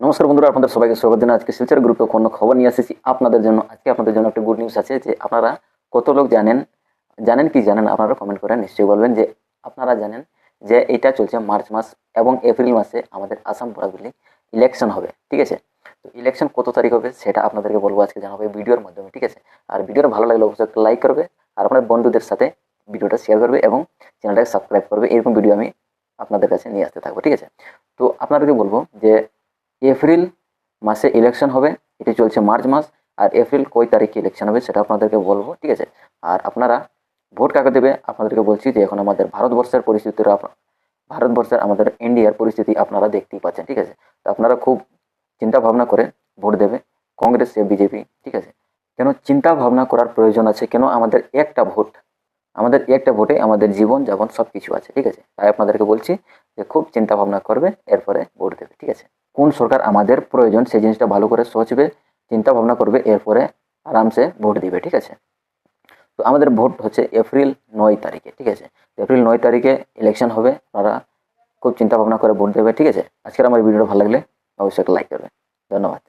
নমস্কার বন্ধুরা, আপনাদের সবাইকে স্বাগত জানাই। আজকে শিলচর গুরুত্বপূর্ণ খবর নিয়ে এসেছি আপনাদের জন্য। আজকে আপনাদের জন্য একটা গুড নিউজ আছে যে আপনারা কত লোক জানেন আপনারা কমেন্ট করে নিশ্চয়ই বলবেন যে আপনারা জানেন যে এটা চলছে মার্চ মাস এবং এপ্রিল মাসে আমাদের আসাম পুরাগুলি ইলেকশন হবে। ঠিক আছে, তো ইলেকশন কত তারিখ হবে সেটা আপনাদেরকে বলবো, আজকে জানাবো এই ভিডিওর মাধ্যমে। ঠিক আছে, আর ভিডিওটা ভালো লাগলে অবশ্যই একটা লাইক করবে আর আপনার বন্ধুদের সাথে ভিডিওটা শেয়ার করবে এবং চ্যানেলটাকে সাবস্ক্রাইব করবে। এরকম ভিডিও আমি আপনাদের কাছে নিয়ে আসতে থাকবো। ঠিক আছে, তো আপনাদেরকে বলবো যে এপ্রিল মাসে ইলেকশন হবে, এটি চলছে মার্চ মাস, আর এপ্রিল কয় তারিখে ইলেকশন হবে সেটা আপনাদেরকে বলবো। ঠিক আছে, আর আপনারা ভোট কাকে দেবে আপনাদেরকে বলছি যে এখন আমাদের ভারতবর্ষের পরিস্থিতিটা ভারতবর্ষের আমাদের ইন্ডিয়ার পরিস্থিতি আপনারা দেখতেই পাচ্ছেন। ঠিক আছে, তো আপনারা খুব চিন্তা ভাবনা করে ভোট দেবে, কংগ্রেস या বিজেপি। ঠিক আছে, কেন চিন্তা ভাবনা করার প্রয়োজন আছে? কেন আমাদের একটা ভোটে আমাদের জীবন যাপন সব কিছু আছে। ঠিক আছে, তাই আপনাদেরকে বলছি যে খুব চিন্তা ভাবনা করবে, এরপরে ভোট দেবে। ঠিক আছে, কোন সরকার আমাদের প্রয়োজন সেই জিনিসটা ভালো করে সোচবে, চিন্তা ভাবনা করবে, এরপরে আরামসে ভোট দিবে। ঠিক আছে, তো আমাদের ভোট হচ্ছে এপ্রিল 9 তারিখে। ঠিক আছে, এপ্রিল 9 তারিখে ইলেকশন হবে, আপনারা খুব চিন্তা ভাবনা করে ভোট দেবে। ঠিক আছে, আজকের আমার ভিডিওটা ভালো লাগলে অবশ্যই একটা লাইক করবে। ধন্যবাদ।